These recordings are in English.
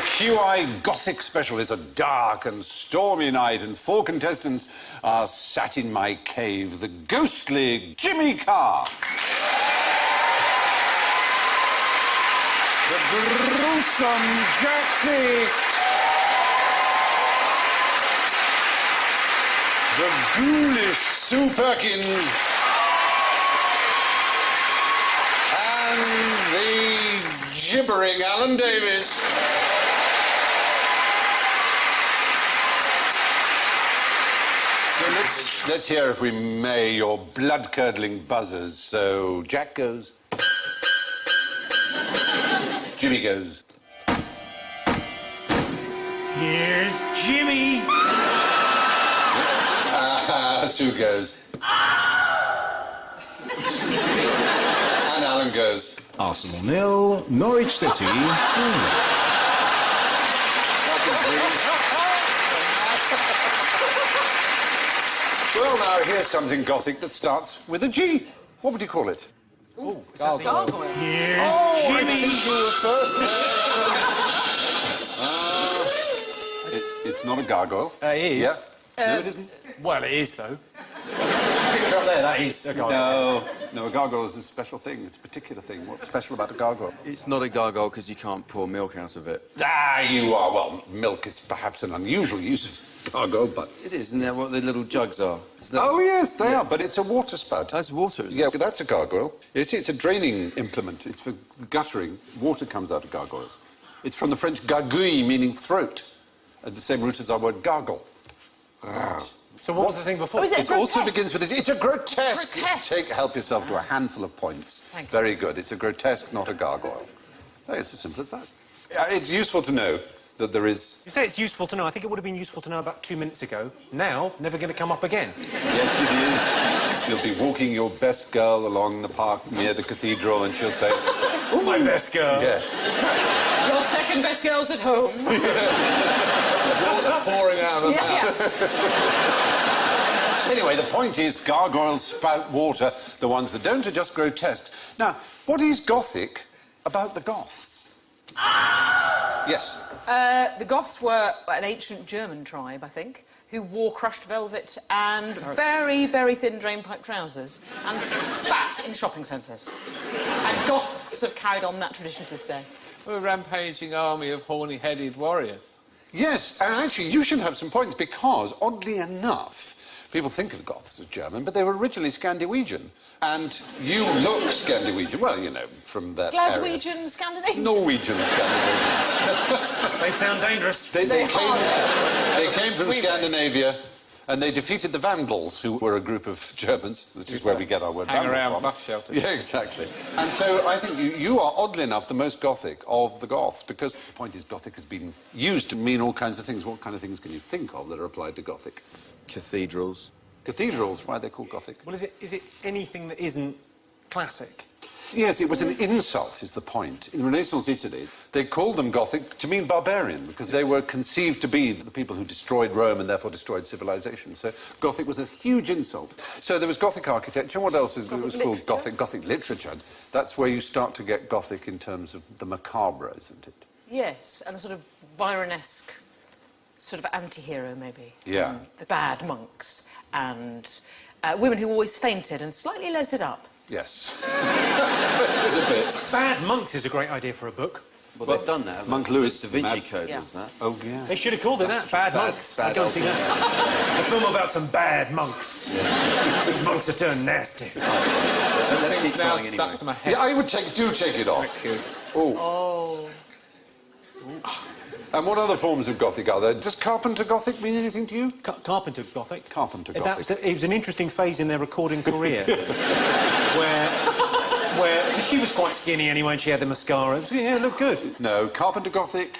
QI Gothic special. It's a dark and stormy night, and 4 contestants are sat in my cave. The ghostly Jimmy Carr. The gruesome Jack Dee. The ghoulish Sue Perkins. And the gibbering Alan Davies. So let's hear, if we may, your blood-curdling buzzers. So Jack goes. Jimmy goes. Here's Jimmy. Sue goes. And Alan goes. Arsenal 0, Norwich City 3. Well, now, here's something Gothic that starts with a G. What would you call it? Ooh, gargoyle. Here's I Jimmy. think you were first. It's not a gargoyle. It is. Yeah. No, it isn't. Well, it is, though. Picture up there, that is a gargoyle. No, a gargoyle is a special thing. It's a particular thing. What's special about a gargoyle? It's not a gargoyle because you can't pour milk out of it. Ah, you are. Well, milk is perhaps an unusual use of gargoyle, but... It is, isn't that what the little jugs are? Oh, yes, they are, but it's a water spout. That's water, isn't Yeah, it? that's a gargoyle. It's a draining implement. It's for guttering. Water comes out of gargoyles. It's from the French gargouille, meaning throat, at the same root as our word gargle. So what was the thing before? Oh, is it It also grotesque? begins with it. It's a grotesque. Grotesque. Help yourself to a handful of points. Thank you. Very good. It's a grotesque, not a gargoyle. It's as simple as that. It's useful to know that there is... You say it's useful to know. I think it would have been useful to know about 2 minutes ago. Now, never going to come up again. Yes, it is. You'll be walking your best girl along the park near the cathedral, and she'll say, Oh, my best girl. yes. Your second best girl's at home. Pouring out of her mouth. Yeah. Anyway, the point is, gargoyles spout water. The ones that don't are just grotesque. Now, what is Gothic about the Goths? Yes. The Goths were an ancient German tribe, I think, who wore crushed velvet and very, very thin drainpipe trousers and spat in shopping centres. And Goths have carried on that tradition to this day. A rampaging army of horny-headed warriors. Yes, and actually, you should have some points because, oddly enough, people think of the Goths as German, but they were originally Scandinavian. And you look Scandinavian. Well, you know, from that Glaswegian, Scandinavian? Norwegian Scandinavians. They sound dangerous. They came from Scandinavia, and they defeated the Vandals, who were a group of Germans, which is where we get our word Hang Vandal around from. bus shelters. Yeah, exactly. And so I think you are, oddly enough, the most Gothic of the Goths, because the point is Gothic has been used to mean all kinds of things. What kind of things can you think of that are applied to Gothic? Cathedrals. Cathedrals, why are they called Gothic? Well, is it anything that isn't classic? Yes, it was an insult, is the point. In Renaissance Italy, they called them Gothic to mean barbarian, because they were conceived to be the people who destroyed Rome and therefore destroyed civilization. So Gothic was a huge insult. So there was Gothic architecture. What else was called Gothic? Gothic literature. That's where you start to get Gothic in terms of the macabre, isn't it? Yes, and a sort of Byronesque sort of anti-hero, maybe. Yeah. The bad monks and women who always fainted and slightly lesed it up. Yes. A bit. Bad Monks is a great idea for a book. Well, they've done that. haven't Monk they? Lewis, Da Vinci Mad- Code Yeah. was that. Oh, yeah. They should have called it that. Bad Monks. bad I'd go and see old that. It's a film about some bad monks. These monks are turned nasty. Let's keep It's now trying stuck anyway. to my head. Yeah, I would take it off. Thank you. Oh. Oh. And what other forms of Gothic are there? Does Carpenter Gothic mean anything to you? Carpenter Gothic. Carpenter That Gothic. it was an interesting phase in their recording career, where because she was quite skinny anyway, and she had the mascara. It looked good. No, Carpenter Gothic.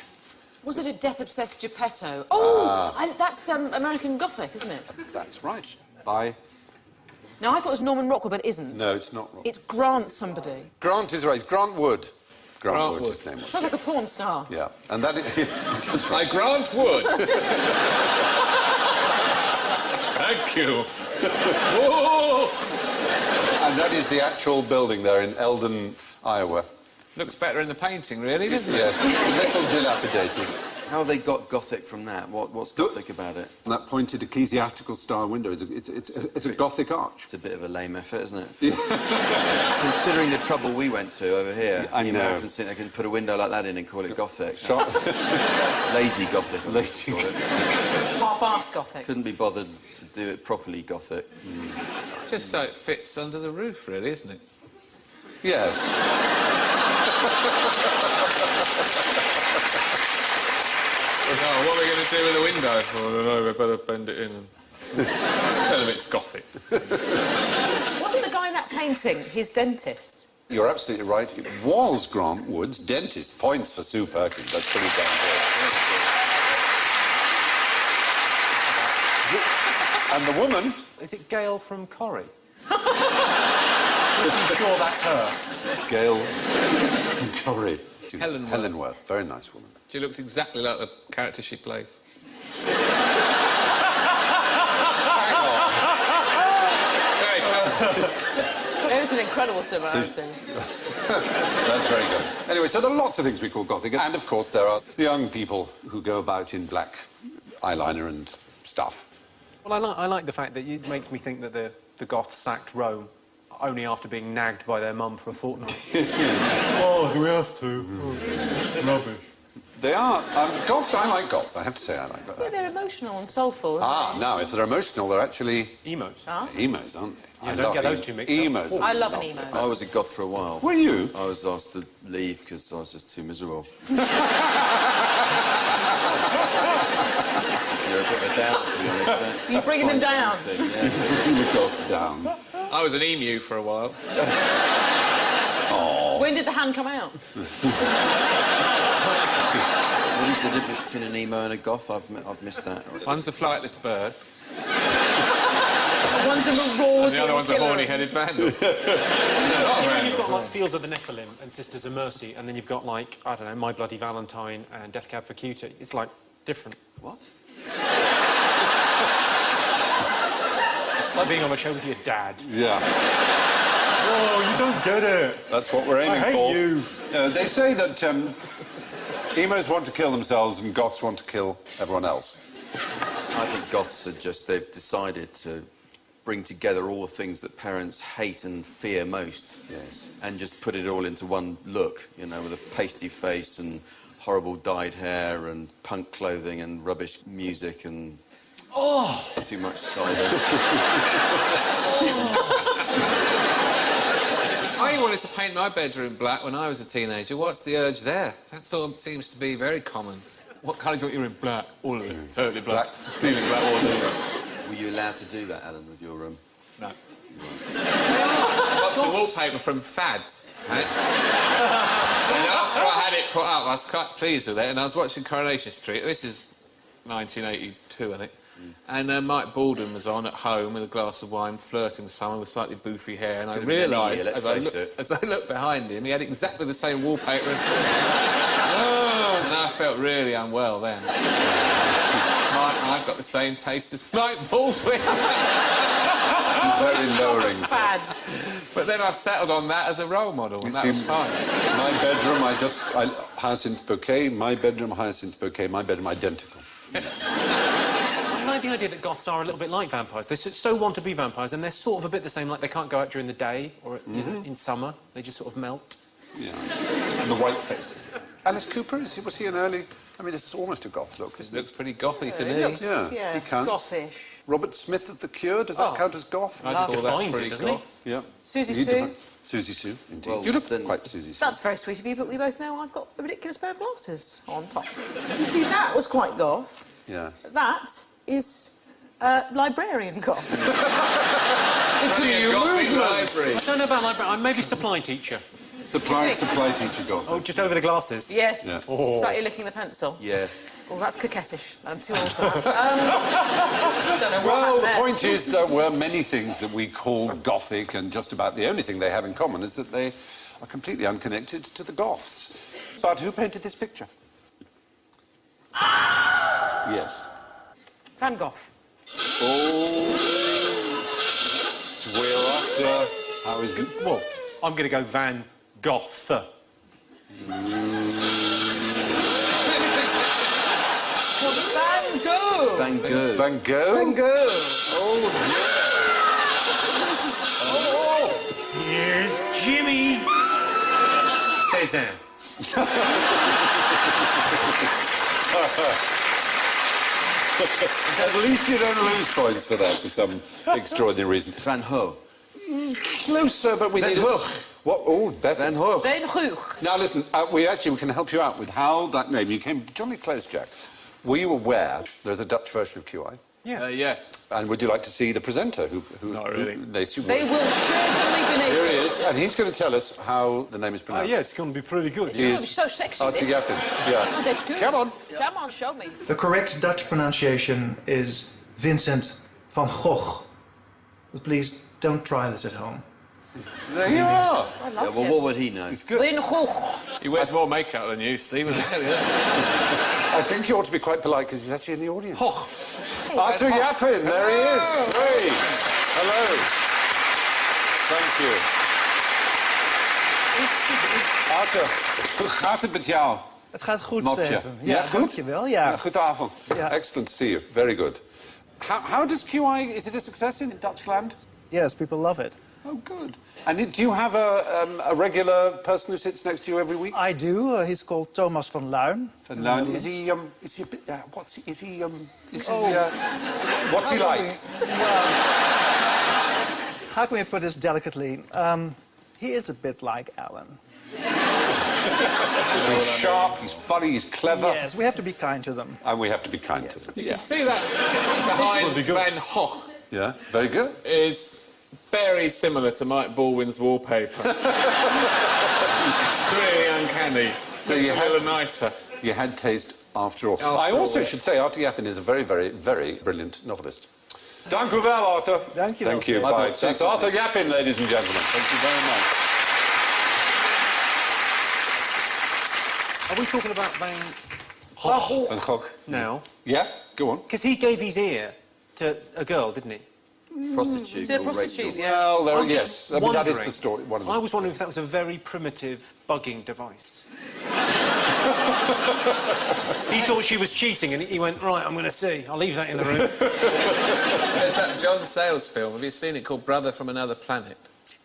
Was it a death-obsessed Geppetto? Oh, that's American Gothic, isn't it? That's right. By... No, I thought it was Norman Rockwell, but it isn't. No, it's not wrong. It's Grant somebody. Grant is right. It's Grant Wood. Grant Grant Wood, Wood. his name was. Sounds like a porn star. Yeah, and that is... That's I right. grant wood. Thank you. Oh! And that is the actual building there in Eldon, Iowa. Looks better in the painting, really, doesn't it? Yes, a little dilapidated. How they got Gothic from that? What's Gothic about it? That pointed ecclesiastical style window is it's a Gothic arch. It's a bit of a lame effort, isn't it? Considering the trouble we went to over here, I know. Americans think they can put a window like that in and call it Gothic. Lazy Gothic. Lazy Half-assed Gothic. Couldn't be bothered to do it properly Gothic. Just so it fits under the roof, really, isn't it? Yes. Oh, what are we going to do with the window? Oh, I don't know, we better bend it in and tell them it's Gothic. Wasn't the guy in that painting his dentist? You're absolutely right. It was Grant Wood's dentist. Points for Sue Perkins. That's pretty damn good. And the woman... Is it Gail from Corrie? Pretty sure that's her. Gail Corrie. Helen Worth. Helen Worth. Very nice woman. She looks exactly like the character she plays. Very talented. There's an incredible similarity. That's very good. Anyway, so there are lots of things we call Gothic. And, of course, there are the young people who go about in black eyeliner and stuff. Well, I like the fact that it makes me think that the Goths sacked Rome only after being nagged by their mum for a fortnight. Oh, do we have to? Rubbish. They are... Goths, I like Goths. I have to say I like Yeah, Goths. they're emotional and soulful. Ah, now, if they're emotional, they're actually Emos. emos, aren't they? Yeah, I don't love get those two mixed up. emos. I love an emo. I was a goth for a while. Were you? I was asked to leave because I was just too miserable. You're a bit of a down, to be honest. You're bringing them down. Yeah. Bring the Goths down. I was an emu for a while. When did the hand come out? What is the difference between an emo and a goth? I've missed that. One's a flightless bird, One's a marauding and the other one's a killer. horny-headed vandal. You've got, like, Fields of the Nephilim and Sisters of Mercy, and then you've got, like, I don't know, My Bloody Valentine and Death Cab for Cutie. It's, like, different. What? Like being on a show with your dad. Yeah. Oh, you don't get it. That's what we're aiming I hate for. you. They say that emos want to kill themselves and Goths want to kill everyone else. I think goths are just, they've decided to bring together all the things that parents hate and fear most. Yes. And just put it all into one look, you know, with a pasty face and horrible dyed hair and punk clothing and rubbish music and... Oh! Too much cider. I wanted to paint my bedroom black when I was a teenager. What's the urge there? That sort of seems to be very common. What colour do you want your room? Black. All of it. Totally black. Feeling black all day. Were you allowed to do that, Alan, with your room? No. Lots of wallpaper from Fads, right? And after I had it put up, I was quite pleased with it, and I was watching Coronation Street. This is 1982, I think. And Mike Baldwin was on at home with a glass of wine, flirting with someone with slightly boofy hair, and I Could have been any realised, year, let's face it. as I looked behind him, he had exactly the same wallpaper as me. And I felt really unwell then. I've got the same taste as Mike Baldwin. Very lowering. Fad. But then I settled on that as a role model, and that was fine. My bedroom, hyacinth bouquet, my bedroom, hyacinth bouquet, my bedroom, identical. I like the idea that Goths are a little bit like vampires. They so want to be vampires, and they're sort of a bit the same, like they can't go out during the day or in summer. They just sort of melt. Yeah. And the white faces. Alice Cooper, was he an early... I mean, it's almost a goth look, isn't it? Looks pretty gothy to It me. looks, Yeah, he counts. gothish. Robert Smith of The Cure, does that count as goth? I'd call that Defines it, pretty doesn't he? goth. Yeah. Susie He Sue. defined- Susie Sue, indeed. Well, you look then- quite Susie Sue. That's very sweet of you, but we both know I've got a ridiculous pair of glasses on top. You see, that was quite goth. Yeah. That is librarian goth. It's a Only a new gothic movement! library. I don't know about library. I'm maybe supply teacher. Supply teacher goth. Oh, just over the glasses. Yes. Yeah. Oh. Slightly licking the pencil. Yeah. Oh, that's coquettish. I'm too old for that. Don't know what Well, happened the there. point is there were many things that we call Gothic, and just about the only thing they have in common is that they are completely unconnected to the Goths. But who painted this picture? Yes. Van Gogh. We're after... How is it? Well, I'm going to go Van Gogh. Van Gogh. Van Gogh. Van Gogh? Van Gogh. Here's Jimmy. Cézanne. At least you don't lose points for that for some extraordinary reason. Van Gogh. Closer, but we Van need... Gogh. What? Oh, better. Van Gogh. Van Gogh. Now, listen, we can help you out with how that name... You came jolly close, Jack. Were you aware there's a Dutch version of QI? Yes. And would you like to see the presenter who Not really. they They will certainly be Here he naked. is, and he's going to tell us how the name is Oh, pronounced. yeah, it's going to be pretty good. He is So sexy. Artie this. Yappin. Yeah. Oh, that's good. Come on. Come on, show me. The correct Dutch pronunciation is Vincent van Gogh. But please don't try this at home. There you are. I Yeah, love well, it. what would he know? Van Gogh. He wears more makeup than you, Stephen. I think you ought to be quite polite because he's actually in the audience. Artie Yappin, there he is. Hey. Hello. Thank you. Arthur, hoe gaat het met jou? Het gaat goed, Mopje. Steven. Ja, goed? Dankjewel. Ja. Goedenavond. Ja. Excellent to see you. Very good. How does QI... Is it a success in Dutchland? Yes, people love it. Oh, good. And do you have a regular person who sits next to you every week? I do. He's called Thomas van Luijn. Van Luijn. Is he a bit... what's he like? How can we put this delicately? He is a bit like Alan. He's sharp, he's funny, he's clever. Yes, we have to be kind to them. And we have to be kind to them. You can see that behind Van Gogh Yeah, very good. is very similar to Mike Baldwin's wallpaper. It's really uncanny. So Looks you a had- little nicer. You had taste after all. After I also all. should say Artie Yappin is a very, very, very brilliant novelist. Dank u wel, Arthur. Dank je wel, Thank you. sir. I've Bye. got two That's Arthur Yappin, ladies and gentlemen. Thank you very much. Are we talking about Van Gogh Van Gogh. now? Yeah, go on. Because he gave his ear to a girl, didn't he? Prostitute. To a called prostitute, Rachel. yeah. Well, there, I'm yes. just I mean, that is wondering- the story. One of the I was wondering if that was a very primitive bugging device. He thought she was cheating, and he went, right, I'm going to see. I'll leave that in the room. There's that John Sayles film. Have you seen it called Brother from Another Planet?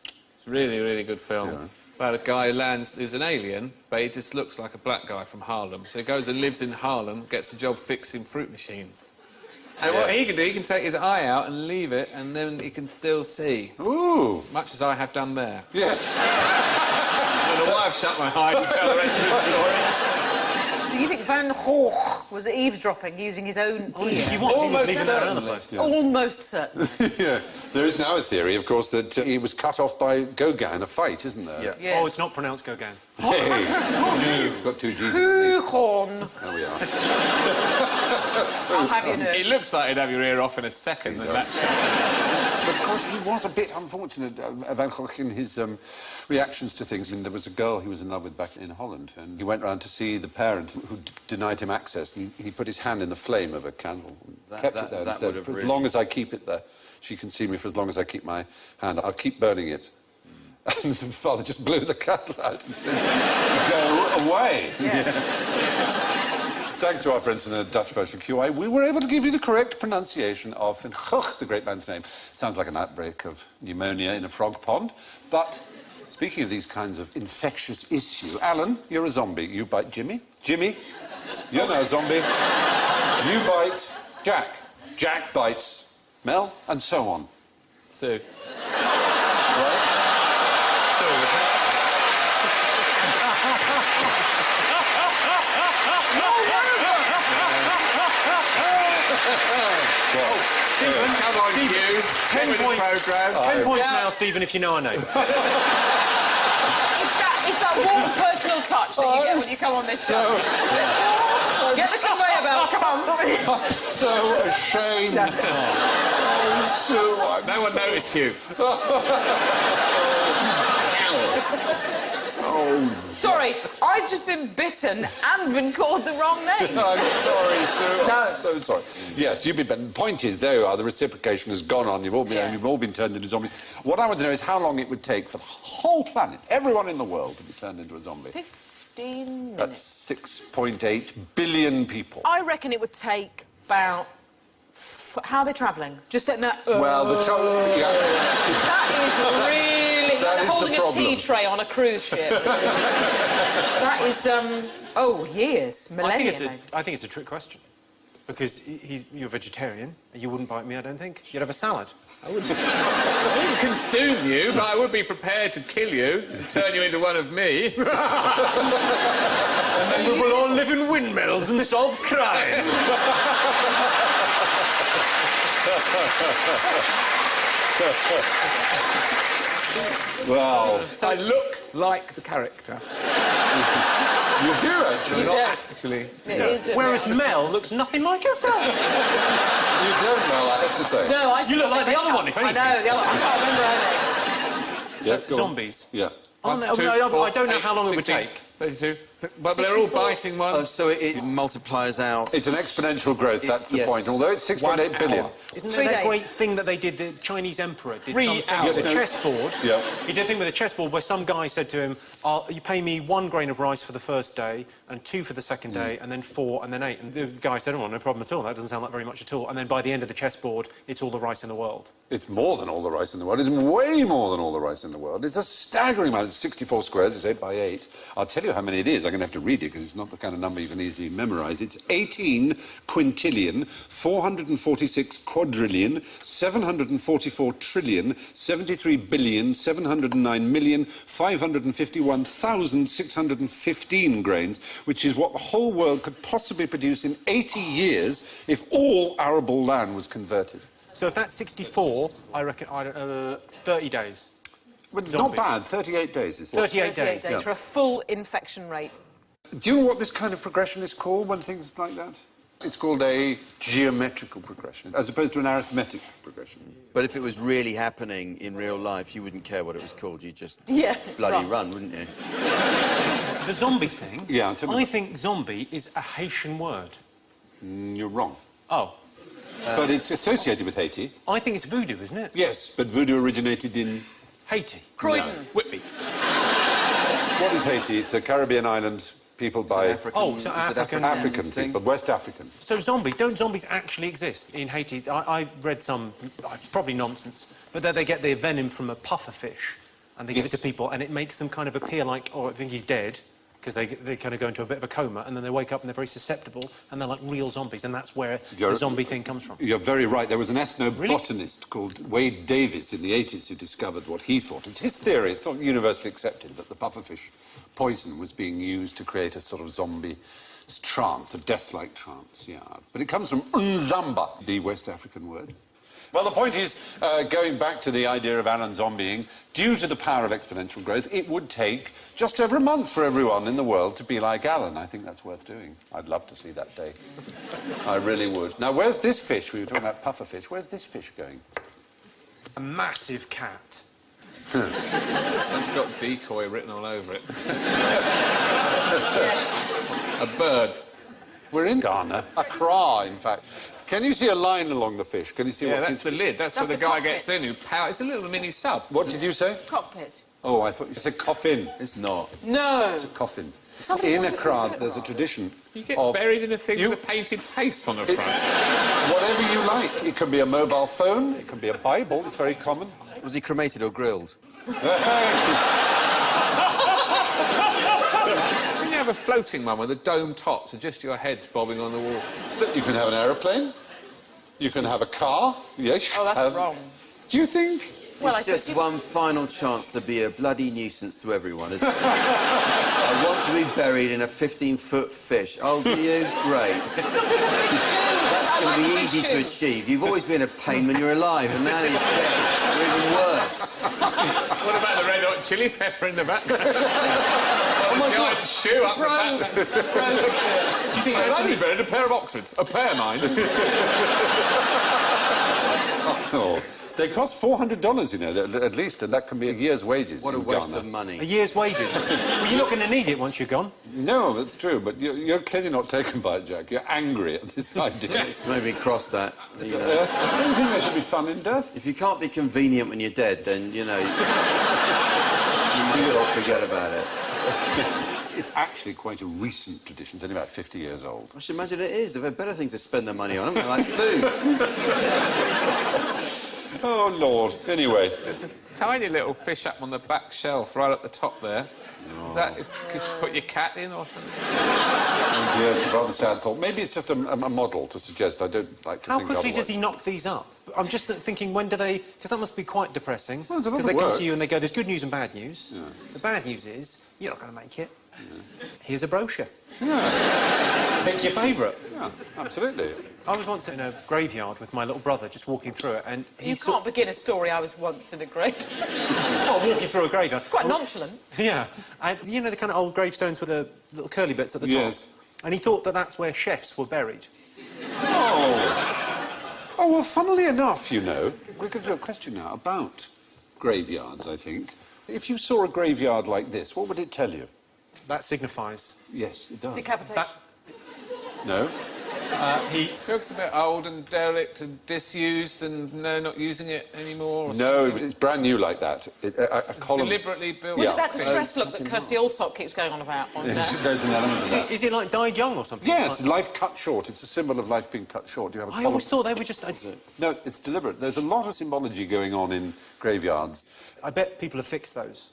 It's a really, really good film. About a guy who lands, who's an alien, but he just looks like a black guy from Harlem. So he goes and lives in Harlem, gets a job fixing fruit machines. And what he can do, he can take his eye out and leave it, and then he can still see. Ooh, Much as I have done there. yes. I don't know why I've shut my eye to tell the rest of the story. Do you think Van Gogh was eavesdropping using his own ear? You want Almost people leaving that around the certainly. place. Almost certain. Yeah. There is now a theory, of course, that he was cut off by Gauguin in a fight, isn't there? Yeah. Yeah. Oh, it's not pronounced Gauguin. Hey. You've got two G's. in it. Gauguin. There we are. I'll have you know. He looks like he'd have your ear off in a second. And that's But of course, he was a bit unfortunate, Van Gogh, in his reactions to things. I mean, there was a girl he was in love with back in Holland, and he went round to see the parent who denied him access, and he put his hand in the flame of a candle, and kept it there, and that said, would have for as really- long as I keep it there, she can see me for as long as I keep my hand. I'll keep burning it. And the father just blew the candle out and said, go away. Thanks to our friends from the Dutch version of QI, we were able to give you the correct pronunciation of Van Gogh, the great man's name. Sounds like an outbreak of pneumonia in a frog pond. But speaking of these kinds of infectious issue, Alan, you're a zombie. You bite Jimmy. Jimmy, you're now a zombie. You bite Jack. Jack bites Mel, and so on. Sue. Right? Come on, you. 10 points. Programme. 10 points now, Stephen, if you know our name. It's that warm personal touch that you get when you come on this show. Get the conveyor belt, come on. I'm so ashamed. Oh, Sue, I'm No one so... noticed you. Sorry, I've just been bitten and been called the wrong name. I'm sorry, Sue. No. I'm so sorry. Yes, you've been. But the point is, there you are. The reciprocation has gone on. You've all been turned into zombies. What I want to know is how long it would take for the whole planet, everyone in the world, to be turned into a zombie. 15 That's minutes. 6.8 billion people. I reckon it would take about... How are they travelling? Just in that... Well, the trouble... Yeah. That is really... That like is the holding a problem. tea tray on a cruise ship. That is, years, millennia, maybe. I think it's a trick question. Because you're vegetarian, and you wouldn't bite me, I don't think. You'd have a salad. I wouldn't consume you, but I would be prepared to kill you, to turn you into one of me. And then we will all live in windmills and solve crime. Well, I look like the character. you do, actually. Not actually. It is, Whereas Mel looks nothing like herself. You don't, Mel, I have to say. No, I You look like the other one, if anything. I know, the other I can't remember her name. Yeah, go on. Zombies. Yeah. Oh, no, 1, 2, no, 4, I don't know 8, how long it would 16, take. 32. But they're all 64. biting one. Oh, so it multiplies out. It's an exponential growth, that's the yes. point. Although it's 6.8 billion. Isn't 3 there that days. great thing that they did, the Chinese emperor did 3 something hours. with a chessboard? Yeah. He did a thing with a chessboard where some guy said to him, you pay me 1 grain of rice for the first day, and 2 for the second day, and then 4, and then 8. And the guy said, oh, no problem at all, that doesn't sound like very much at all. And then by the end of the chessboard, it's all the rice in the world. It's more than all the rice in the world. It's way more than all the rice in the world. It's a staggering amount. It's 64 squares. It's 8 by 8. I'll tell you how many it is. I'm going to have to read it because it's not the kind of number you can easily memorise. It's 18 quintillion, 446 quadrillion, 744 trillion, 73 billion, 709 million, 551,615 grains, which is what the whole world could possibly produce in 80 years if all arable land was converted. So if that's 64, I reckon 30 days. But it's Zombies. not bad. 38 days is it? 38 days. days for a full infection rate. Do you know what this kind of progression is called when things like that? It's called a geometrical progression, as opposed to an arithmetic progression. But if it was really happening in real life, you wouldn't care what it was called. You'd just Bloody run, wouldn't you? The zombie thing, Yeah, tell me. I think zombie is a Haitian word. You're wrong. Oh, But it's associated with Haiti. I think it's voodoo, isn't it? Yes, but voodoo originated in... Haiti. Croydon. Whitby. What is Haiti? It's a Caribbean island peopled by Oh, so African people, West African. So don't zombies actually exist in Haiti? I read some, probably nonsense, but that they get their venom from a puffer fish and they give it to people and it makes them kind of appear like, oh, I think he's dead, because they kind of go into a bit of a coma and then they wake up and they're very susceptible and they're like real zombies, and that's where the zombie thing comes from. You're very right. There was an ethnobotanist called Wade Davis in the 80s who discovered what he thought. It's his theory. It's not universally accepted that the pufferfish poison was being used to create a sort of zombie trance, a death-like trance, yeah. But it comes from Nzamba, the West African word. Well, the point is, going back to the idea of Alan zombieing, due to the power of exponential growth, it would take just over a month for everyone in the world to be like Alan. I think that's worth doing. I'd love to see that day. I really would. Now, where's this fish? We were talking about pufferfish. Where's this fish going? A massive cat. It's got decoy written all over it. Yes. A bird. We're in Ghana. Accra, in fact. Can you see a line along the fish? Can you see Yeah, what's that's the lid. That's where That's the the guy cockpit. gets in who It's a little mini sub. What did you say? Cockpit. Oh, I thought you said coffin. It's not. No. It's a coffin. Something In wonderful Accra, about there's a that. tradition You get of buried in a thing with a painted face on the front. whatever you like. It can be a mobile phone, it can be a Bible, it's very common. Was he cremated or grilled? When you have a floating one with a dome top, so just your head's bobbing on the wall. You can have an aeroplane, you can have a car. Yes, you Oh, can that's have... wrong. Do you think? Well, It's just think one final chance to be a bloody nuisance to everyone, isn't it? I want to be buried in a 15-foot fish. Oh, do you? Great. That's going to be easy to achieve. You've always been a pain when you're alive, and now you're dead. You're even worse. What about the red hot chili pepper in the background? Oh, my Giant God. shoe up the back. Do you think I'd only buried a pair of Oxfords. A pair, mind. Oh, they cost $400, you know, at least, and that can be a year's wages. What a in waste Ghana. of money. A year's wages. Well, you're not going to need it once you're gone. No, that's true, but you're clearly not taken by it, Jack. You're angry at this idea. Let's maybe cross that. You know. I don't think there should be fun in death. If you can't be convenient when you're dead, then, you know, you might as well forget about it. It's actually quite a recent tradition. It's only about 50 years old. I should imagine it is. They've had better things to spend their money on, haven't they? Like food. Oh, Lord. Anyway. There's a tiny little fish up on the back shelf right at the top there. Oh. Is that if you put your cat in or something? Oh, dear, it's a rather sad thought. Maybe it's just a model to suggest. I don't like to How think quickly otherwise. does he knock these up? I'm just thinking, when do they... Because that must be quite depressing. Well, it's a lot Because of they come work. to you and they go, there's good news and bad news. Yeah. The bad news is, you're not going to make it. Yeah. Here's a brochure. Yeah. Pick your favourite. Yeah, absolutely. I was once in a graveyard with my little brother, just walking through it, and he You can't begin a story, I was once in a grave. Oh, walking through a graveyard. Quite nonchalant. Yeah. And you know the kind of old gravestones with the little curly bits at the top? Yes. And he thought that that's where chefs were buried. Oh. Oh, well, funnily enough, you know, we're going to do a question now about graveyards, I think. If you saw a graveyard like this, what would it tell you? That signifies... Yes, it does. Decapitation. That... No? He... Looks a bit old and derelict and disused and they're not using it anymore. Or No, something. it's brand new like that. A column... Deliberately built. Was Yeah. it that distressed look that Kirsty Allsop keeps going on about? There's an element of that. Is it like died young or something? Yes, It's like- life cut short. It's a symbol of life being cut short. Do you have a I column? always thought they were just... No, it's deliberate. There's a lot of symbology going on in graveyards. I bet people have fixed those.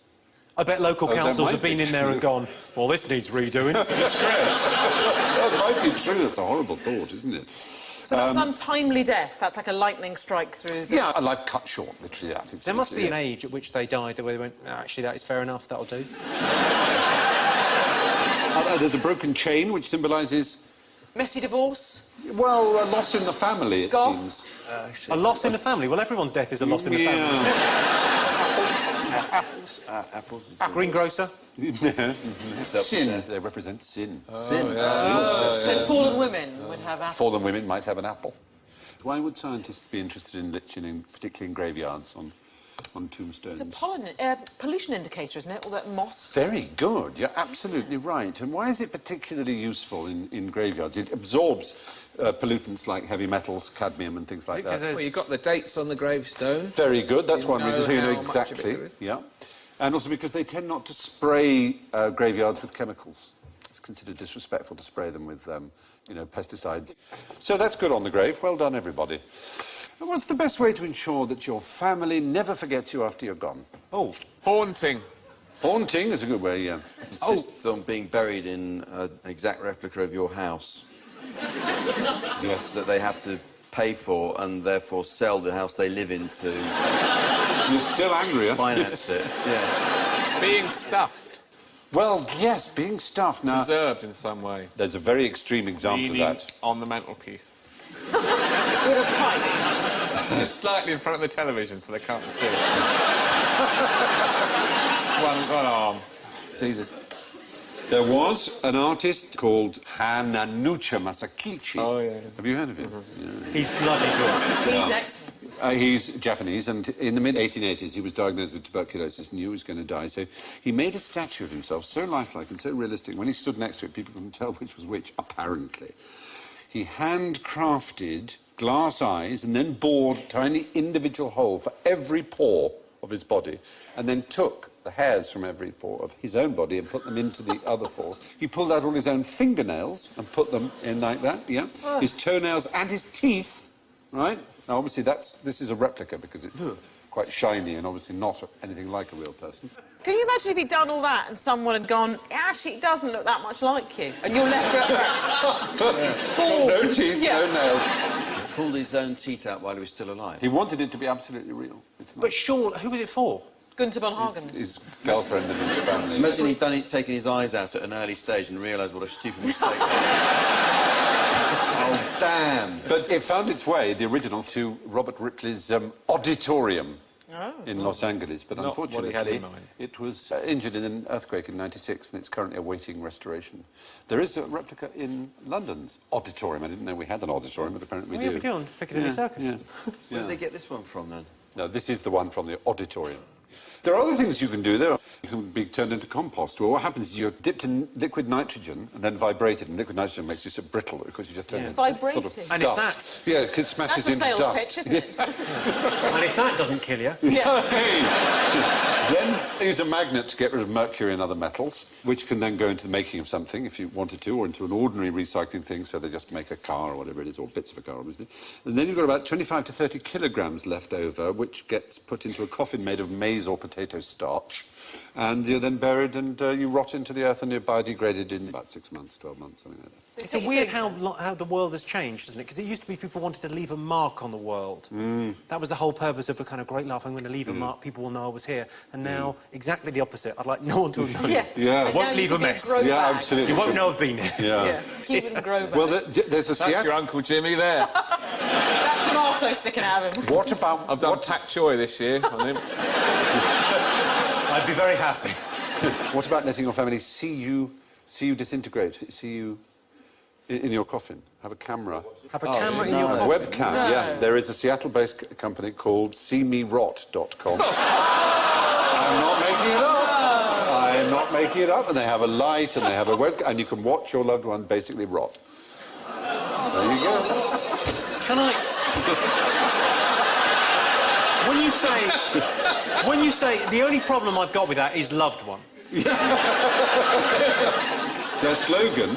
I bet local that councils might have been be in there true. and gone, well, this needs redoing. It's a disgrace. That might be true. That's a horrible thought, isn't it? So that's an untimely death. That's like a lightning strike through the... Yeah, a life cut short, literally that. There must be an age at which they died where they went, "No, actually, that is fair enough, that'll do." There's a broken chain, which symbolises, Messy divorce. well, a loss in the family, it Goth. seems. A loss in the family? Well, everyone's death is a loss in the family. isn't Apples. it? Greengrocer? Sin. They represent sin. Sin. So fallen women would have apples. Fallen women might have an apple. Why would scientists be interested in liching, particularly in graveyards, on tombstones? It's a pollution indicator, isn't it? All that moss. Very good. You're absolutely right. And why is it particularly useful in graveyards? It absorbs pollutants like heavy metals, cadmium and things like that. Well, you've got the dates on the gravestone. Very good. That's one reason, so you know how much of it exactly. there is. Yeah. And also because they tend not to spray graveyards with chemicals. It's considered disrespectful to spray them with, you know, pesticides. So that's good on the grave. Well done, everybody. And what's the best way to ensure that your family never forgets you after you're gone? Oh, Haunting. Haunting is a good way, yeah. Insists on being buried in an exact replica of your house Yes. that they have to pay for and therefore sell the house they live in to You're still angry, huh? finance it. Yeah. Being stuffed. Well, yes, being stuffed. Now, Preserved in some way. there's a very extreme example Leaning of that. on the mantelpiece. With a pipe. Just slightly in front of the television so they can't see. one arm. Jesus. There was an artist called Hananucha Masakichi. Oh, yeah. Have you heard of him? he's bloody good. He's excellent. He's Japanese, and in the mid-1880s he was diagnosed with tuberculosis and knew he was going to die, so he made a statue of himself so lifelike and so realistic. When he stood next to it, people couldn't tell which was which, apparently. He handcrafted glass eyes and then bored a tiny individual hole for every pore of his body, and then took the hairs from every pore of his own body and put them into the other pores. He pulled out all his own fingernails and put them in like that, yeah? His toenails and his teeth, right? Now, obviously, this is a replica because it's quite shiny and obviously not anything like a real person. Can you imagine if he'd done all that and someone had gone, actually, it doesn't look that much like you, and you're left with No teeth, Yeah. no nails. He pulled his own teeth out while he was still alive. He wanted it to be absolutely real. It's not. But sure, who was it for? Gunther von Hagen. His girlfriend and his family. Imagine he'd done it, taken his eyes out at an early stage and realised what a stupid mistake that was. Oh, damn. But it found its way, the original, to Robert Ripley's auditorium in Los Angeles. But Not unfortunately, what he had in mind. it was injured in an earthquake in '96, and it's currently awaiting restoration. There is a replica in London's auditorium. I didn't know we had an auditorium, but apparently we Yeah, do. we do on Piccadilly Circus. Yeah. Where did they get this one from, then? No, this is the one from the auditorium. There are other things you can do, though. You can be turned into compost. Well, what happens is you're dipped in liquid nitrogen and then vibrated, and liquid nitrogen makes you so brittle because you just turn into Vibrating. sort of And if dust. Yeah, it smashes That's a into sales dust. pitch, isn't it? And if that doesn't kill you... Then use a magnet to get rid of mercury and other metals, which can then go into the making of something if you wanted to, or into an ordinary recycling thing, so they just make a car or whatever it is, or bits of a car, obviously. And then you've got about 25 to 30 kilograms left over, which gets put into a coffin made of maize or potato starch, and you're then buried and you rot into the earth and you're biodegraded in about 6 months, 12 months, something like that. It's a weird how the world has changed, isn't it? Because it used to be people wanted to leave a mark on the world. That was the whole purpose of a kind of great laugh. I'm going to leave a mark, people will know I was here. And now, exactly the opposite. I'd like no one to have known. Yeah. I won't leave a mess. Yeah, absolutely. You won't know I've been here. Yeah. Keep it and grow back. Well, there's a That's your Uncle Jimmy there. That tomato sticking out of him. What about... I've done Pak Choi this year on him. I'd be very happy. What about letting your family see you disintegrate, see you in your coffin? Have a camera. Have a camera in your A coffin? webcam, yeah. There is a Seattle-based company called SeeMeRot.com. I'm not making it up. I'm not making it up. And they have a light and they have a webcam, and you can watch your loved one basically rot. There you go. Can I... When you say... The only problem I've got with that is loved one. Their slogan,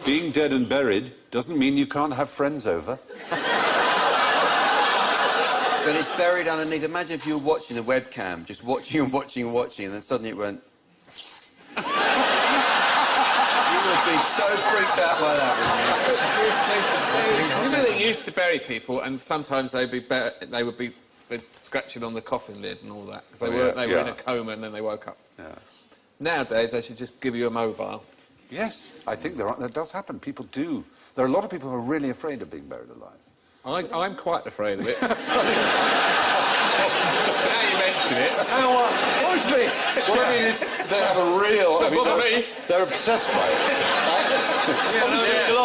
being dead and buried, doesn't mean you can't have friends over. But it's buried underneath. Imagine if you were watching the webcam, just watching and watching and watching, and then suddenly it went... You would be so freaked out by that, wouldn't you? You know, they used to bury people, and sometimes they'd be they'd scratching on the coffin lid and all that, because they were in a coma and then they woke up. Yeah. Nowadays, they should just give you a mobile. Yes, I think that does happen. People do. There are a lot of people who are really afraid of being buried alive. I'm quite afraid of it. Now you mention it. Honestly, what I mean is they have a real... Don't bother me. They're obsessed by it.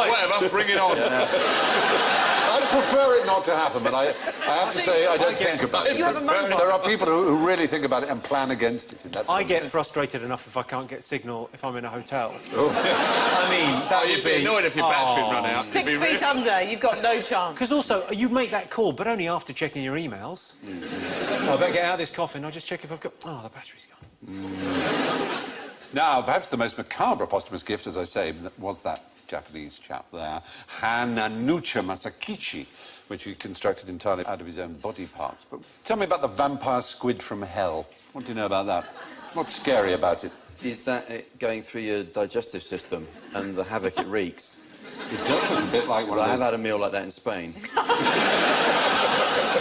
Whatever, bring it on. I prefer it not to happen, but I have to say I don't think about it. You have a mobile. There are people who really think about it and plan against it. That's I get frustrated enough if I can't get signal if I'm in a hotel. Oh. I mean, that You'd be annoyed if your battery run out. 6 feet under, you've got no chance. Because also, you make that call, but only after checking your emails. Oh, I better get out of this coffin. I'll just check if I've got... Oh, the battery's gone. Now, perhaps the most macabre posthumous gift, as I say, was that Japanese chap there, Hananucha Masakichi, which he constructed entirely out of his own body parts. But tell me about the vampire squid from hell. What do you know about that? What's scary about it? Is that it going through your digestive system and the havoc it wreaks? It does look a bit like one of I have those... had a meal like that in Spain.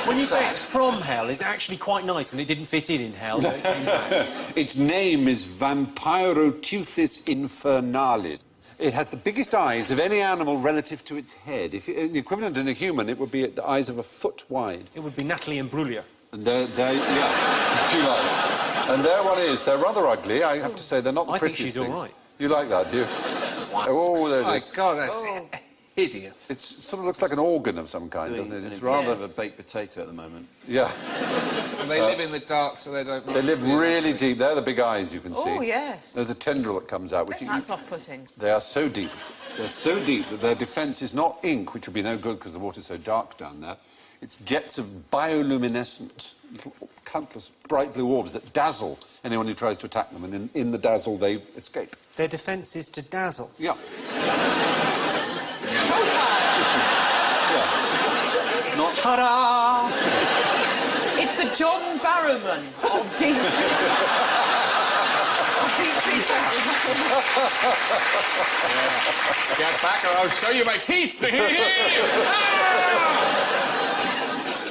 When you say it's from hell, it's actually quite nice, and it didn't fit in hell, so it came back. Its name is Vampiroteuthis infernalis. It has the biggest eyes of any animal relative to its head. If the equivalent in a human, it would be the eyes of a foot wide. It would be Natalie Imbruglia. And yeah, she like. And there one is. They're rather ugly, I have to say. They're not the I think prettiest she's all things. right. You like that, do you? Oh, there it My is. God, that's hideous. It sort of looks like an organ of some kind, Doing doesn't it? It's an rather... of a baked potato at the moment. Yeah. And they live in the dark, so they don't... They live really deep. They're the big eyes you can see. Oh, yes. There's a tendril that comes out, which That's off-putting. They are so deep. They're so deep that their defence is not ink, which would be no good because the water's so dark down there. It's jets of bioluminescent, little, countless bright blue orbs that dazzle anyone who tries to attack them, and in the dazzle they escape. Their defence is to dazzle. Yeah. Showtime! Not... Ta-da! It's the John Barrowman of deep sea. Get back or I'll show you my teeth!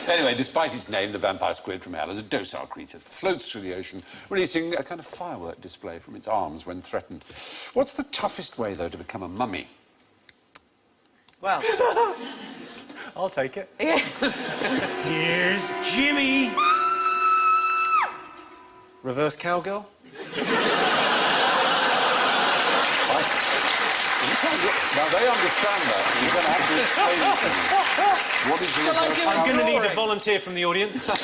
Anyway, despite its name, the vampire squid from hell is a docile creature that floats through the ocean, releasing a kind of firework display from its arms when threatened. What's the toughest way, though, to become a mummy? Well... I'll take it. Yeah. Here's Jimmy! Reverse cowgirl? Now, they understand that. You're going to have to explain it to them. What is the Shall I reverse do it? I'm going to need a Drawing. volunteer from the audience. If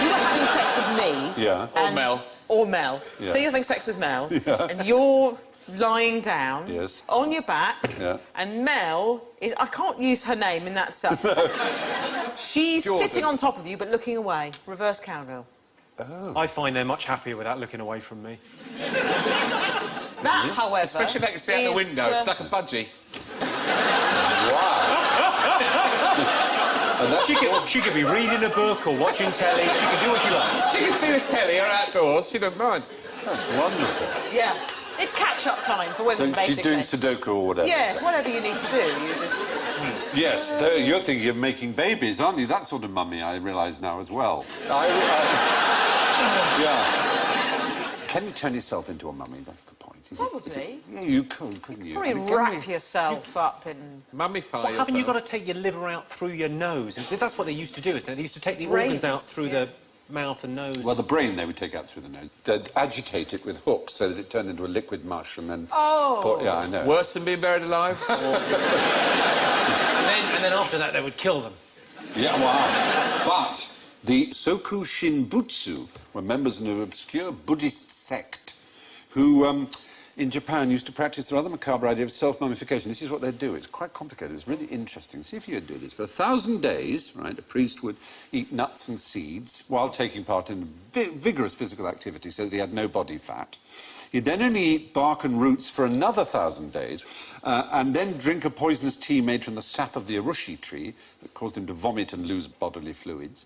you were having sex with me... Yeah. Or Mel. Or Mel. Yeah. So you're having sex with Mel, and you're lying down Yes. on your back, Yeah. and Mel is... I can't use her name in that stuff. She's sitting on top of you, but looking away. Reverse cowgirl. I find they're much happier without looking away from me. That, however, Especially if they can see out the is, window. It's like a budgie. Wow. And that's She could be reading a book or watching telly. She could do what she likes. She can see the telly or outdoors. She don't mind. That's wonderful. Yeah. It's catch-up time for So women, basically. she's doing Sudoku or whatever. Yes, whatever you need to do, you just... Yes, you're thinking of making babies, aren't you? That sort of mummy, I realise now as well. Yeah. Can you turn yourself into a mummy? That's the point. Probably. Yeah, you could, couldn't you? Probably I mean, can wrap you- yourself up in... Mummify Well, haven't you yourself. got to take your liver out through your nose? That's what they used to do, isn't it? They used to take the Brains, organs out through yeah. the mouth and nose. Well, the brain they would take out through the nose. They'd agitate it with hooks so that it turned into a liquid mush and then... Oh! Yeah, I know. Worse than being buried alive? Or... and then after that, they would kill them. Yeah, wow. But the Soku Shinbutsu were members of an obscure Buddhist sect who, in Japan, used to practice the rather macabre idea of self-mummification. This is what they'd do. It's quite complicated. It's really interesting. See if you'd do this. For 1,000 days, right, a priest would eat nuts and seeds while taking part in vigorous physical activity so that he had no body fat. He'd then only eat bark and roots for another 1,000 days, and then drink a poisonous tea made from the sap of the urushi tree that caused him to vomit and lose bodily fluids.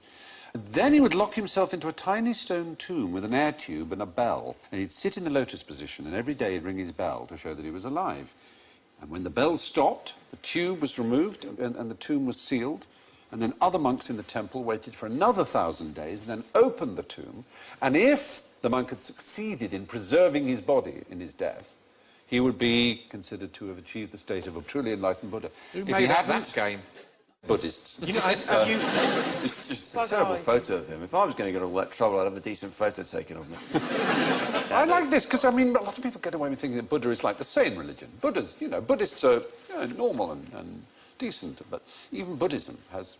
Then he would lock himself into a tiny stone tomb with an air tube and a bell, and he'd sit in the lotus position, and every day he'd ring his bell to show that he was alive. And when the bell stopped, the tube was removed and the tomb was sealed, and then other monks in the temple waited for another 1,000 days and then opened the tomb, and if the monk had succeeded in preserving his body in his death, he would be considered to have achieved the state of a truly enlightened Buddha. Who If made he up hadn't, that game? Buddhists. You know, have you... It's just a terrible photo of him. If I was going to get all that trouble, I'd have a decent photo taken of me. I like this because, I mean, a lot of people get away with thinking that Buddha is like the sane religion. Buddha's, you know, Buddhists are normal and decent, but even Buddhism has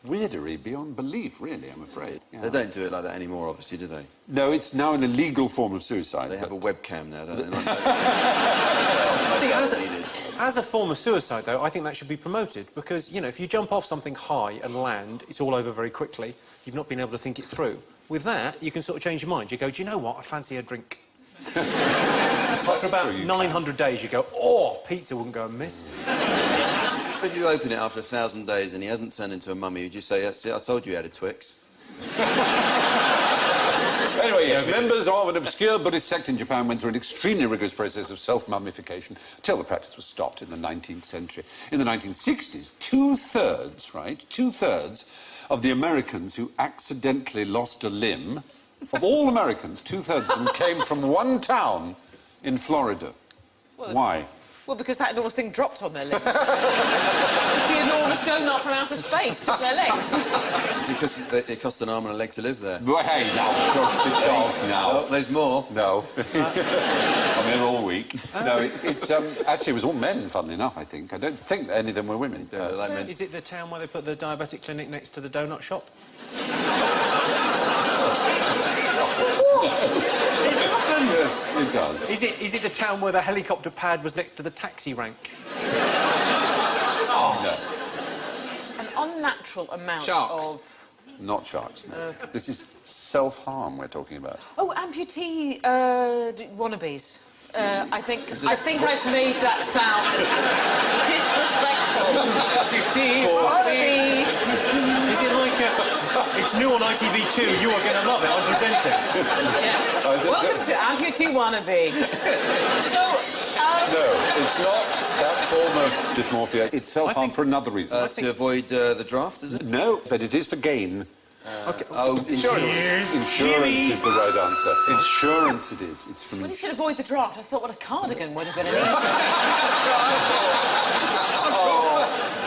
weirdery beyond belief, really, I'm afraid. Yeah. They don't do it like that anymore, obviously, do they? No, it's now an illegal form of suicide. They have a webcam now, don't they? I think as a form of suicide, though, I think that should be promoted because, you know, if you jump off something high and land, it's all over very quickly. You've not been able to think it through. With that, you can sort of change your mind. You go, do you know what? I fancy a drink. For about 900 days, you go, oh, pizza wouldn't go amiss. If you open it after 1,000 days and he hasn't turned into a mummy, would you say, that's it, I told you he had a Twix? Anyway, yes, members of an obscure Buddhist sect in Japan went through an extremely rigorous process of self-mummification until the practice was stopped in the 19th century. In the 1960s, two-thirds of the Americans who accidentally lost a limb, of all Americans, two-thirds of them came from one town in Florida. Why? Well, because that enormous thing dropped on their legs. It's the enormous donut from outer space took their legs. It's because it cost an arm and a leg to live there. Well, hey, now, Josh, it does now. Oh, there's more. No. I'm here all week. No, it's actually, it was all men, funnily enough, I think. I don't think that any of them were women. Like men. Is it the town where they put the diabetic clinic next to the donut shop? Yes, it does. Is it the town where the helicopter pad was next to the taxi rank? No, An unnatural amount Sharks. of... not sharks, no. This is self-harm we're talking about. Oh, amputee wannabes. I think I've made that sound disrespectful. Amputee wannabes. Is it like it's new on ITV2, you are going to love it, I'm presenting. Yeah. Welcome to Amputee Wannabe. So, No, it's not that form of dysmorphia. It's self-harm for another reason. To avoid the draft, is it? No, but it is for gain. Insurance. Insurance is the right answer. Insurance it is. It's from when you said avoid the draft, I thought what a cardigan would have been an easy.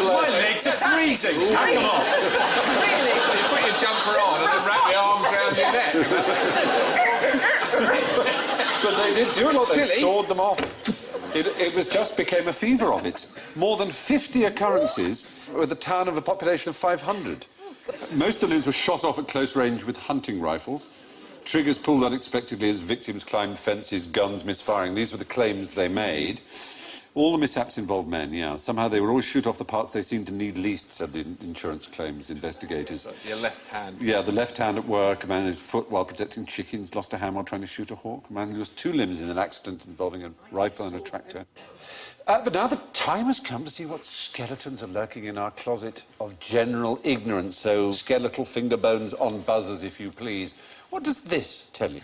My legs are freezing. Hang them off. Really? So you put your jumper on and then wrap your arms around your neck. But they did do a lot. They Silly. sawed them off. It was just became a fever of it. More than 50 occurrences with a town of a population of 500. Most of the loons were shot off at close range with hunting rifles. Triggers pulled unexpectedly as victims climbed fences, guns misfiring. These were the claims they made. All the mishaps involved men, yeah. Somehow they would always shoot off the parts they seemed to need least, said the insurance claims investigators. Your left hand. Yeah, the left hand at work, a man whose foot while protecting chickens, lost a hand while trying to shoot a hawk, a man who lost 2 limbs in an accident involving a rifle and a tractor. But now the time has come to see what skeletons are lurking in our closet of general ignorance, so skeletal finger bones on buzzers, if you please. What does this tell you?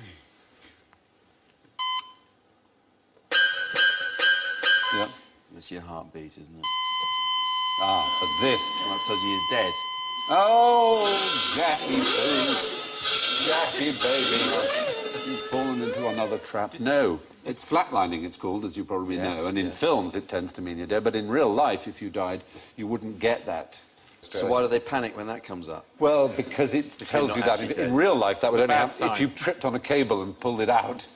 Yeah. That's your heartbeat, isn't it? Ah, but this... Well, that tells you you're dead. Oh, Jackie, baby. Jackie, baby. You've fallen into another trap. No, it's flatlining, it's called, as you probably know. And in films, it tends to mean you're dead. But in real life, if you died, you wouldn't get that. So why do they panic when that comes up? Well, because it tells you that in real life, that would only happen if you tripped on a cable and pulled it out.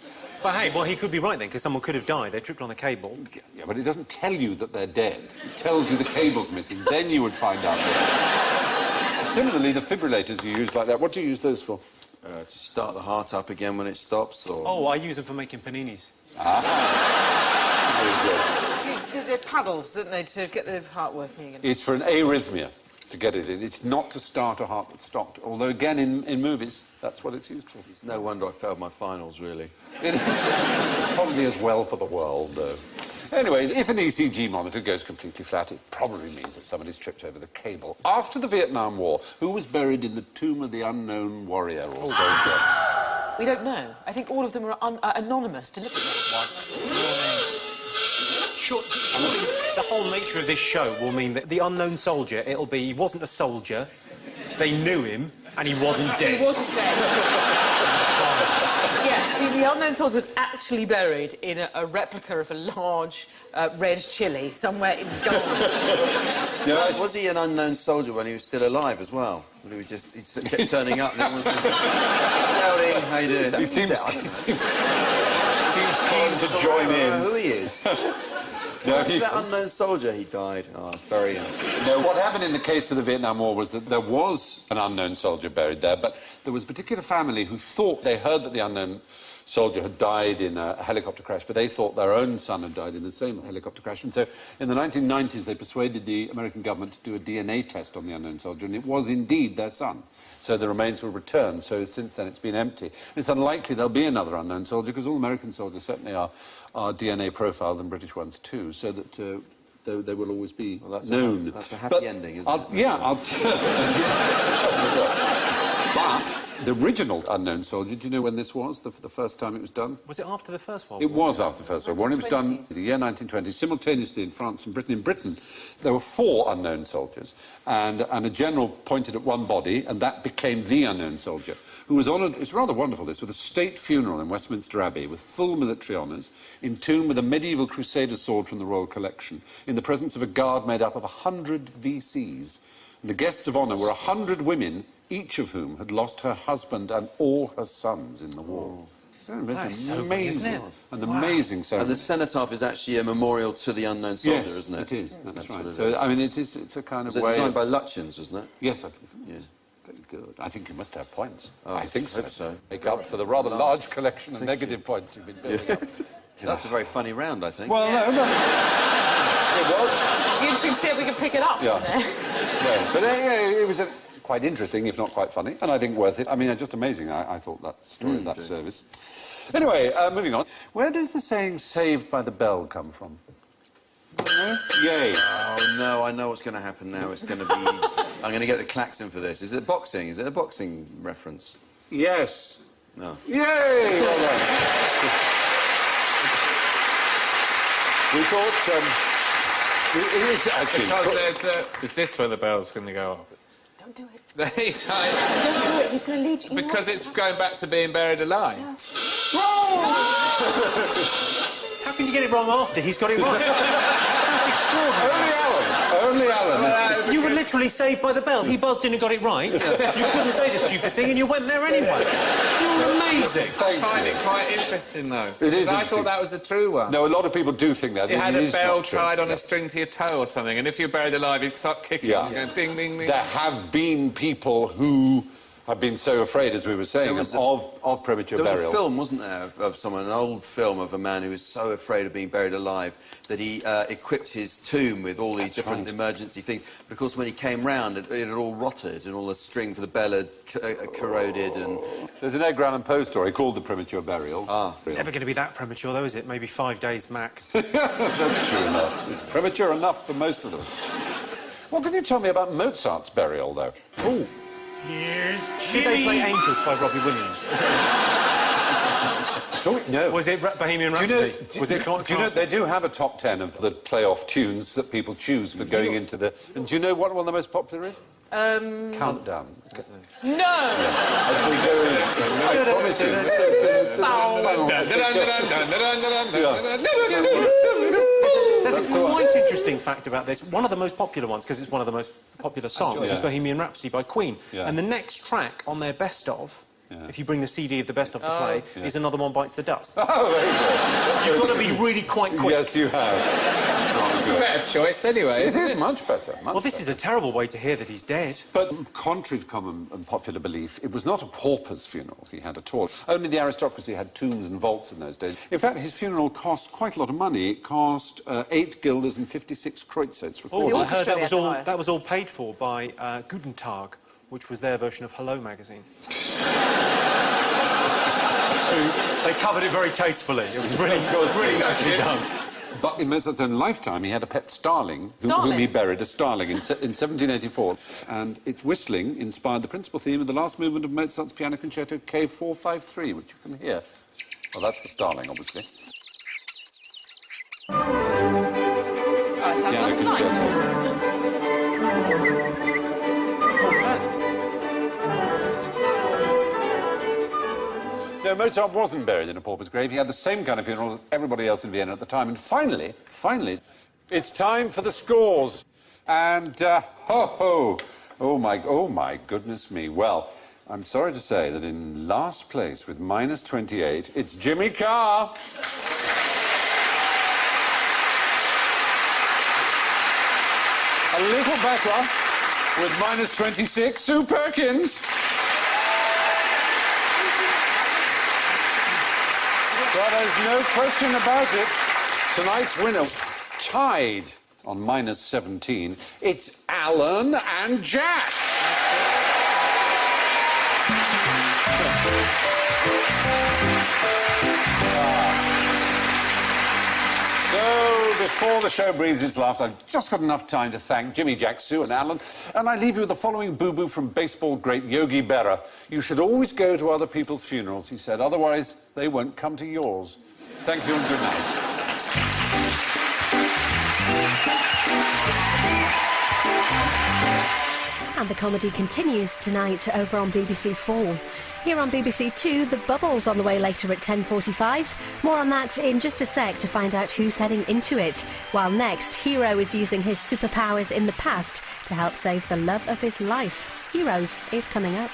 But hey, well, he could be right then, because someone could have died. They tripped on a cable. Yeah, but it doesn't tell you that they're dead. It tells you the cable's missing. Then you would find out. Similarly, the defibrillators you use like that, what do you use those for? To start the heart up again when it stops, or... Oh, I use them for making paninis. Very good. They're paddles, don't they, to get the heart working again? It's for an arrhythmia to get it in. It's not to start a heart that stopped. Although, again, in movies, that's what it's used for. It's no wonder I failed my finals, really. It is probably as well for the world, though. Anyway, if an ECG monitor goes completely flat, it probably means that somebody's tripped over the cable. After the Vietnam War, who was buried in the tomb of the unknown warrior or soldier? We don't know. I think all of them are anonymous, deliberately. Sure, the whole nature of this show will mean that the unknown soldier, it'll be he wasn't a soldier, they knew him, and he wasn't dead. He wasn't dead. Yeah, the unknown soldier was actually buried in a replica of a large red chili somewhere in Ghana. Yeah, was he an unknown soldier when he was still alive as well? When he was just... He kept turning up and everyone says, howdy, how you doing? He seems keen to join in. I don't know who he is. No, that unknown soldier, he died. Oh, let's bury him. No, what happened in the case of the Vietnam War was that there was an unknown soldier buried there, but there was a particular family who thought they heard that the unknown soldier had died in a helicopter crash, but they thought their own son had died in the same helicopter crash. And so in the 1990s, they persuaded the American government to do a DNA test on the unknown soldier, and it was indeed their son. So the remains were returned. So since then, it's been empty. It's unlikely there'll be another unknown soldier, because all American soldiers certainly are DNA profiled, and British ones too, so that they will always be known. That's a happy ending, isn't it? Yeah, I'll tell But the original unknown soldier, do you know when this was, the first time it was done? Was it after the First World It War? was after the First World War, and it was done in the year 1920, simultaneously in France and Britain. In Britain, there were 4 unknown soldiers, and a general pointed at one body, and that became the unknown soldier, who was honoured, it's rather wonderful this, with a state funeral in Westminster Abbey, with full military honours, entombed with a medieval crusader sword from the Royal Collection, in the presence of a guard made up of 100 VCs. And the guests of honour were 100 women, each of whom had lost her husband and all her sons in the war. That is so amazing, big, isn't it? An amazing ceremony. And the cenotaph is actually a memorial to the unknown soldier, Yes, isn't it? it is. That's right. what it So, is. I mean, it's a kind of Was it way... designed by Lutyens, wasn't it? Yes, I believe. Yes. Very good. I think you must have points. Oh, I think hope so. Make up for the rather large collection of negative points you've been building up. That's a very funny round, I think. Well, no. It was. It'd be interesting to see if we can pick it up Yeah. from there. Yeah. But it was quite interesting, if not quite funny, and I think worth it. I mean, just amazing, I thought, that story of that service. Anyway, moving on. Where does the saying, saved by the bell, come from? No? Yay. Oh, no, I know what's going to happen now. It's going to be... I'm going to get the klaxon for this. Is it boxing? Is it a boxing reference? Yes. No. Yay! Well done. We thought, it is actually... Because is this where the bell's going to go off? Don't do it. Don't Don't do it. He's going to lead you. Because it's going back to being buried alive. How can you get it wrong after he's got it right? That's extraordinary. Only Alan. You were literally saved by the bell. He buzzed in and got it right. You couldn't say the stupid thing, and you went there anyway. You're amazing. amazing. I find it quite interesting, though. It is I interesting. thought that was a true one. No, a lot of people do think that. You had It a is bell not true. tied on Yeah. a string to your toe or something, and if you're buried alive, you'd start kicking and going ding, ding, ding. There have been people who have been so afraid, as we were saying, of premature There was burial. a film, wasn't there, of someone, an old film of a man who was so afraid of being buried alive that he equipped his tomb with all these different emergency things. But of course, when he came round, it had all rotted and all the string for the bell had corroded. And There's an Edgar Allan Poe story called The Premature Burial. Never going to be that premature, though, is it? Maybe 5 days max. That's true enough. It's premature enough for most of them. What can you tell me about Mozart's burial, though? Oh. Here's Did they play Jimmy. Angels by Robbie Williams? No. Was it Bohemian Do you Rhapsody? know, Was it do you know they do have a top 10 of the playoff tunes that people choose for going into the... And do you know what one of the most popular is? Countdown. No! As we go in, I promise you. There's a quite interesting fact about this. One of the most popular ones, because it's one of the most popular songs, is Bohemian Rhapsody by Queen. Yeah. And the next track on their best of, if you bring the CD of the best of to play, is Another One Bites the Dust. Oh, very good. You've got to be really quite quick. Yes, you have. It's a better choice, anyway. It is much better. Well, this is a terrible way to hear that he's dead. But contrary to common and popular belief, it was not a pauper's funeral he had at all. Only the aristocracy had tombs and vaults in those days. In fact, his funeral cost quite a lot of money. It cost 8 guilders and 56 kreutzers. Oh, I heard orchestra they had to hire. that was all paid for by Guten Tag, which was their version of Hello magazine. They covered it very tastefully. It was really nicely done. But in Mozart's own lifetime, he had a pet starling, Starling? whom he buried, a starling, in 1784. And its whistling inspired the principal theme of the last movement of Mozart's Piano Concerto K453, which you can hear. Well, that's the starling, obviously. Oh, it sounds Piano like a night. Concerto. What was that? No, Mozart wasn't buried in a pauper's grave. He had the same kind of funeral as everybody else in Vienna at the time. And finally, it's time for the scores. And, oh my goodness me. Well, I'm sorry to say that in last place with minus 28, it's Jimmy Carr. A little better with minus 26, Sue Perkins. Well, there's no question about it. Tonight's winner, tied on minus 17, it's Alan and Jack. So, before the show breathes its last, I've just got enough time to thank Jimmy, Jack, Sue and Alan, and I leave you with the following boo-boo from baseball great Yogi Berra. You should always go to other people's funerals, he said, otherwise they won't come to yours. Thank you and good night. And the comedy continues tonight over on BBC 4. Here on BBC 2, The Bubble's on the way later at 10:45. More on that in just a sec to find out who's heading into it. While next, Hero is using his superpowers in the past to help save the love of his life. Heroes is coming up.